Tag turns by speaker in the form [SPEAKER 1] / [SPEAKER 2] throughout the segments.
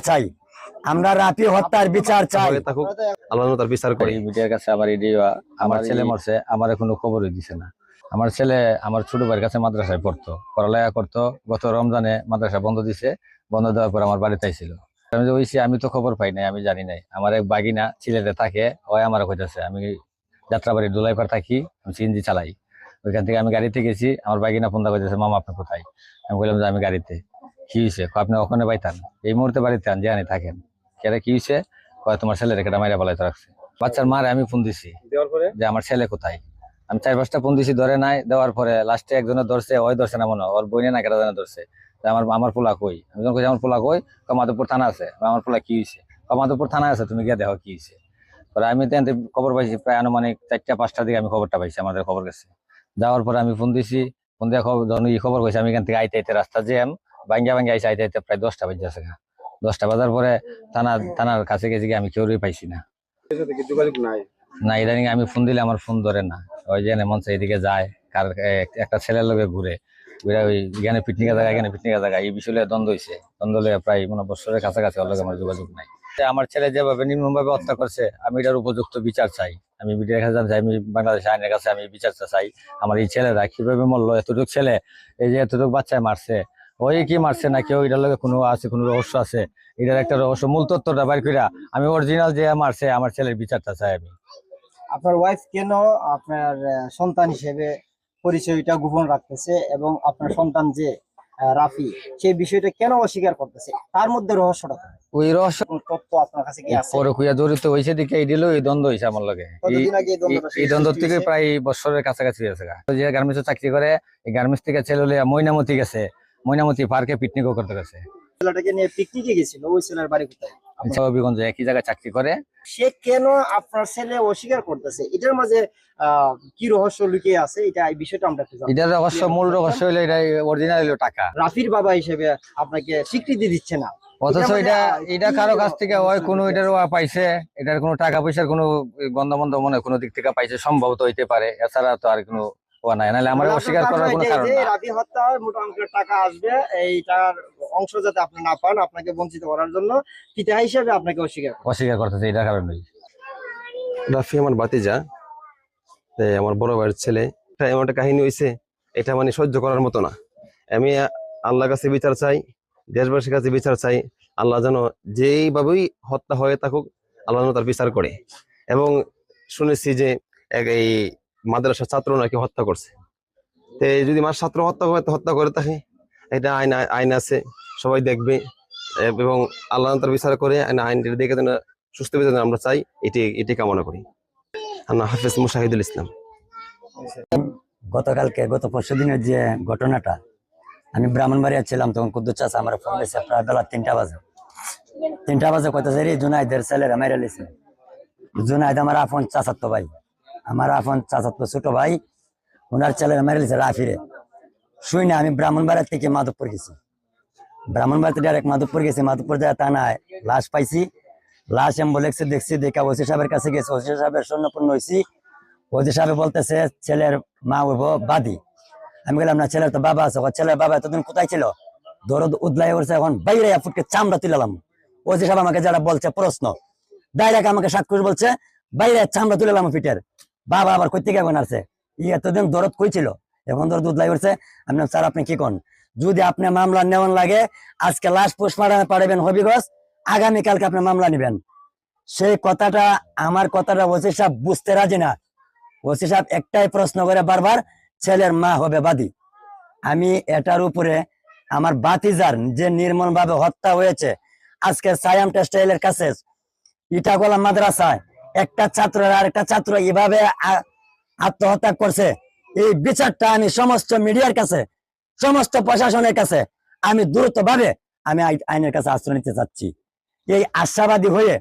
[SPEAKER 1] চাই আমরা রাফি হত্যার বিচার চাই,
[SPEAKER 2] আল্লাহ তার বিচার করে।
[SPEAKER 3] মিডিয়ার কাছে আবার আমার ছেলে মরছে, আমার কোনো খবরই দিছে না। আমার ছেলে আমার ছোট ভাইয়ের কাছে মাদ্রাসায় পড়তো, পড়ালেখা করতো। গত রমজানে মাদ্রাসা বন্ধ দিছে, বন্ধ দেওয়ার পর আমার বাড়িতে আইছিল। আমি যে হইছি আমি তো খবর পাই নাই, আমি জানি নাই। আমার এক বাগিনা সিলেটে থাকে, ওই আমার কইতাছে আমি যাত্রাবাড়ি দোলাইপাড় থাকি, আমি সিএনজি চালাই। ওইখান থেকে আমি গাড়িতে গেছি, আমার বাগিনা ফোন কইতেছে মামা আপনি কোথায়? আমি বললাম যে আমি গাড়িতে। কি হয়েছে? আপনি ওখানে পাইতান, এই মুহূর্তে বাড়িতে আন, জানি থাকেন। কেন কি হয়েছে? তোমার ছেলে রেখে মাইরা বলাইতে রাখছে। বাচ্চার মারে আমি ফোন দিছি যে আমার ছেলে কোথায়। আমি 4-5টা ফোন দিছি, ধরে নাই। দেওয়ার পরে লাস্টে একজনে ধরছে, ওই ধরছে না মনে, ওর বইনে না কেটা জানে ধরছে। আমার পোলা কই? আমি যখন কইছি আমার পোলা কই, মাধবপুর থানা আছে। আমার পোলা কি হয়েছে? মাধবপুর থানা আছে, তুমি গিয়ে দেখো কি হয়েছে। পরে আমি খবর পাইছি প্রায় আনুমানিক 4টা-5টার দিকে আমি খবরটা পাইছি, আমাদের খবর গেছে। যাওয়ার পরে আমি ফোন দিছি, ফোন দিয়ে খবর কইছি। আমি এখান থেকে আইতে আইতে রাস্তা জ্যাম, ভাঙ্গা আইসে আইতে আইতে প্রায় 10টা বাজে আছে। 10টা বাজার পরে থানার কাছে গেছি, আমি কেউই পাইছি না। না, ইদানিং আমি ফোন দিলে আমার ফোন ধরে না। ওই যে মন চাই এদিকে যায়, কার একটা ছেলের লোকে ঘুরে ওই এখানে পিকনিকের জায়গা, এখানে পিকনিকের জায়গা, এই বিষয়ে দ্বন্দ্ব হয়েছে। দ্বন্দ্ব হলে প্রায় বছরের কাছাকাছি ওর লগে আমার যোগাযোগ নাই। আমার ছেলে যেভাবে নির্মমভাবে হত্যা করছে, আমি এটার উপযুক্ত বিচার চাই। আমি মিডিয়ার কাছে জানতে চাই, আমি বাংলাদেশ আইনের কাছে আমি বিচারটা চাই। আমার এই ছেলেরা কিভাবে মরলো, এতটুকু ছেলে, এই যে এতটুকু বাচ্চায় মারছে, ওই কি মারছে না কেউ, এটার লগে কোনো আছে, কোনো রহস্য আছে? এটার একটা রহস্য, মূল তথ্যটা বাইর কইরা আমি অরিজিনাল যে মারছে আমার ছেলের বিচারটা চাই আমি।
[SPEAKER 1] আপনার ওয়াইফ কেন আপনার সন্তান হিসেবে পরিচয়টা গোপন রাখতেছে এবং আপনার সন্তান যে রাফি, সেই বিষয়টা কেন অস্বীকার করতেছে? তার মধ্যে রহস্যটা
[SPEAKER 3] ওই রহস্য
[SPEAKER 1] তথ্য আপনার কাছে কি আছে?
[SPEAKER 3] পরকীয়া জড়িত হয়েছে দিকে এই দিল, এই দ্বন্দ্ব হয়েছে আমার লগে। এই দ্বন্দ্ব থেকে প্রায় বছরের কাছাকাছি হয়েছে। যে গার্মেন্টসে চাকরি করে, এই গার্মেন্টস থেকে ছেলে ময়নামতি গেছে, ময়নামতি পার্কে পিকনিকও করতে গেছে।
[SPEAKER 1] ছেলেটাকে নিয়ে পিকনিকে গেছিল, ওই ছেলের বাড়ি কোথায়?
[SPEAKER 3] হবিগঞ্জে একই জায়গায় চাকরি করে।
[SPEAKER 1] সে কেন আপনার ছেলে অস্বীকার করতেছে? এটার মাঝে কি রহস্য লুকিয়ে আছে? এটা এই বিষয়টা আমরা একটু জানতে চাই।
[SPEAKER 3] এটার রহস্য, মূল রহস্য হলো এটা অরিজিনাল হলো টাকা।
[SPEAKER 1] রাফির বাবা হিসেবে আপনাকে স্বীকৃতি দিচ্ছে না,
[SPEAKER 3] অথচ এটা কারো কাছ থেকে হয় কোনো এটার পাইছে, এটার কোনো টাকা পয়সার কোনো গন্ধ মনে কোনো দিক থেকে পাইছে, সম্ভবত হইতে পারে। এছাড়া তো আর কোনো নাই, নাহলে আমার অস্বীকার করার কোনো কারণ না।
[SPEAKER 1] রাফি হত্যার মোটা অঙ্কের টাকা আসবে, এইটার অংশ যাতে আপনি না পান, আপনাকে বঞ্চিত করার জন্য পিতা হিসেবে আপনাকে অস্বীকার
[SPEAKER 3] করতেছে, এটার কারণেই।
[SPEAKER 2] রাফি আমার ভাতিজা, আমার বড় ভাইয়ের ছেলে। এমন একটা কাহিনী হয়েছে, এটা সহ্য করার মতো না। আমি আল্লাহর কাছে বিচার চাই, দেশবাসীর কাছে বিচার চাই। আল্লাহ যেন যেইভাবেই হত্যা হয়ে থাকুক, আল্লাহ যেন তার বিচার করে। এবং শুনেছি যে এই মাদ্রাসার ছাত্র নাকি হত্যা করছে। তো যদি ছাত্র হত্যা করে থাকে, এটা আইন আছে, সবাই দেখবে এবং আল্লাহ তার বিচার করে আইনটি দেখে যেন সুস্থ বিচার আমরা চাই, এটি কামনা করি। হাফেজ মুশাহিদুল ইসলাম।
[SPEAKER 4] গত পরশু দিনের যে ঘটনাটা, আমি ব্রাহ্মণবাড়িয়া ছিলাম, তখন কুদ্দুস চাচা আমার ফোন দিয়েছে প্রায় বেলা 3টা বাজে কইতেছে রে জুনাইদের ছেলেরা মেরে লিছে। জুনাইদ আমার আপন চাচাতো ভাই, আমার আপন চাচাতো ছোট ভাই, ওনার ছেলেরা মেরে লিছে রাফিরে। শুই না, আমি ব্রাহ্মণবাড়িয়া থেকে মাধবপুর গেছি, ব্রাহ্মণবাড়িতে ডাইরেক্ট মাধবপুর গেছি। মাধবপুর যায় থানায় লাশ পাইছি, লাশ অ্যাম্বুলেন্সে দেখছি, দেখা ওসি সাহেবের কাছে গেছে, ওসি সাহেবের স্বর্ণপূর্ণ হয়েছি। ওসি সাহেব বলতেছে ছেলের মা হইব বাদী। আমি বললাম না, ছেলের তো বাবা আছে। ছেলের বাবা এতদিন কোথায় ছিল? দরদ উদলাই করছে, এখন বাইরে ফুটকে চামড়া তুলালাম। ওসি সাহেব আমাকে যারা বলছে প্রশ্ন ডাইরেক্ট আমাকে সাক্ষর বলছে, বাইরে চামড়া তুলালাম পিঠের। বাবা আবার কই থেকে এখন আসছে? এতদিন দরদ কই ছিল, এখন দরদ উদলাই করছে। আমি স্যার আপনি কি কোন? যদি আপনি মামলা নেওয়ান লাগে, আজকে লাশ পোস্টমর্টমে পাঠাবেন হবিগঞ্জ, আগামীকালকে আপনি মামলা নিবেন। সেই কথাটা, আমার কথাটা ওসি সাহেব বুঝতে রাজি না। ওসি সাহেব একটাই প্রশ্ন করে বারবার, ছেলের মা হবে বাদী। আমি এটার উপরে আমার ভাতিজার যে নির্মম ভাবে হত্যা হয়েছে, আজকে সায়াম টেক্সটাইলের কাছে ইটাগোলা মাদ্রাসায় একটা ছাত্র আর একটা ছাত্র এভাবে আত্মহত্যা করছে, এই বিচারটা আমি সমস্ত মিডিয়ার কাছে, সমস্ত প্রশাসনের কাছে আমি দ্রুতভাবে আমি আইনের কাছে আশ্রয় নিতে চাচ্ছি। এই আশাবাদী হয়ে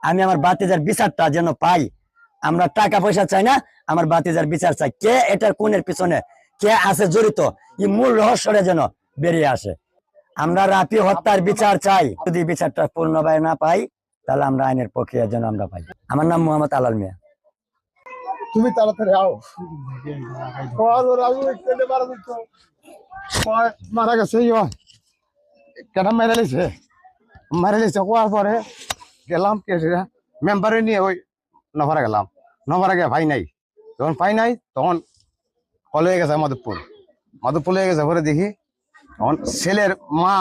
[SPEAKER 4] আমি আমার ভাতিজার বিচারটা যেন পাই। আমরা টাকা পয়সা চাই না, আমার ভাতিজার বিচার চাই। কে এটার কোণের পিছনে কে আছে জড়িত, এই মূল রহস্যটা যেন বেরিয়ে আসে। আমরা রাফি হত্যার বিচার চাই। যদি বিচারটা পূর্ণভাবে না পাই, তাহলে আমরা আইনের প্রক্রিয়ার জন্য আমরা পাই। আমার নাম মোহাম্মদ আলাল মিয়া।
[SPEAKER 5] তুমি তাড়াতাড়ি আও। মারা গেছে কেন মেরে লিছে কোয়ার পরে গেলাম মেম্বারে নিয়ে ওই নভারা গেলাম, নভারা গিয়ে ভাই নাই, যখন পাই নাই তখন কল হয়ে গেছে মাধবপুর হয়ে গেছে। পরে দেখি তখন ছেলের মা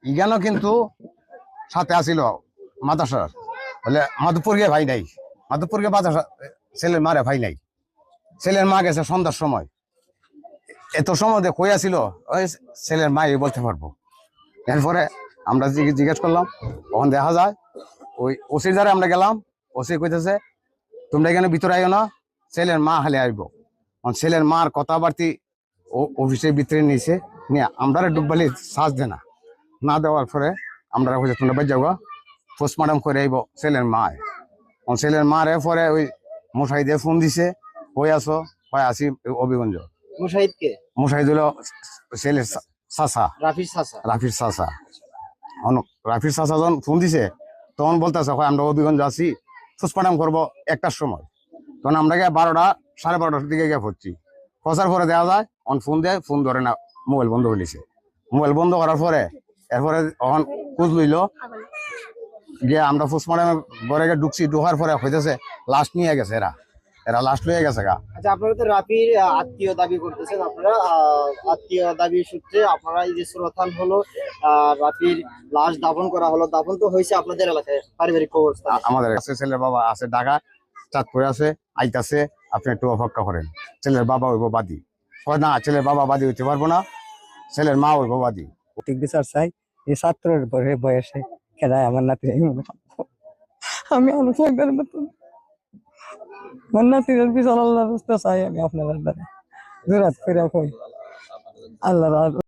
[SPEAKER 5] ইগান কিন্তু সাথে আসিল মাদ্রাসার, বলে মাধবপুর গিয়ে ভাই নাই, মাধবপুর গিয়ে মাদ্রাসা ছেলের মারে ভাই নাই। ছেলের মা গেছে সন্ধ্যার সময়, এত সময় কই আসিল ওই ছেলের মা বলতে পারবো। এরপরে আমরা জিজ্ঞেস করলাম, তখন দেখা যায় ওই ওসির দ্বারা আমরা গেলাম, ওসি কইতেছে তোমরা এখানে ভিতরে আইও না, ছেলের মা হালে আইব। ছেলের মার কথাবার্তি অফিসের ভিতরে নিয়েছে, নিয়ে আমরা ডুববালি সাজ দে না দেওয়ার পরে আমরা কইছে তোমরা বেজ যাও, পোস্টমর্টম করে আইব ছেলের মা। ছেলের মারে পরে ওই মুসাহিদে ফোন দিছে, কই আসো, কই আসি অভিগঞ্জ।
[SPEAKER 1] মুশাহিদকে?
[SPEAKER 5] মুসাহিদ হলো ছেলের চাচা,
[SPEAKER 1] রাফির চাচা।
[SPEAKER 5] রাফির চাচা যখন ফোন দিছে তখন বলতেছে আমরা অভিগঞ্জ আছি, পোস্টমর্টম করবো 1টার সময়। তখন আমরা গিয়ে 12টা 12:30টার দিকে গিয়ে পড়ছি। পৌঁছার পরে দেওয়া যায় ফোন দেয়, ফোন ধরে না, মোবাইল বন্ধ হয়েছে। মোবাইল বন্ধ করার পরে এরপরে তখন খোঁজ লইল গিয়ে আমরা পোস্টমর্টম ঘরে গিয়ে ঢুকছি, ঢোকার পরে হইতেছে লাস্ট নিয়ে গেছে, এরা লাস্ট লয়ে গেছে গা।
[SPEAKER 1] আচ্ছা, আপনারা তো রাফির আত্মীয় দাবি করতেছেন, আপনারা আত্মীয় দাবি সূত্রে আপনারা এই যে সুরথান হলো, রাফির লাশ দাফন করা হলো, দাফন তো হয়েছে আপনাদের এলাকায় পারিবারিক কবরস্থানে।
[SPEAKER 5] আমাদের কাছে ছেলের বাবা আছে ঢাকা, চাঁদপুরে আছে, আইতাছে, আপনি একটু অপেক্ষা করেন, ছেলের বাবা হইব বাদী। না, ছেলের বাবা বাদী হইতে পারবো না, ছেলের মা হইব বাদী।
[SPEAKER 6] ঠিক বিচার চাই, এই ছাত্রের বয়সে খেলায় আমার নাতি, আমি অনুসরণের মতন আমার নাতির বিচার আল্লাহর রাস্তা চাই আমি আপনার দ্বারা জোরাত করে কই আল্লাহ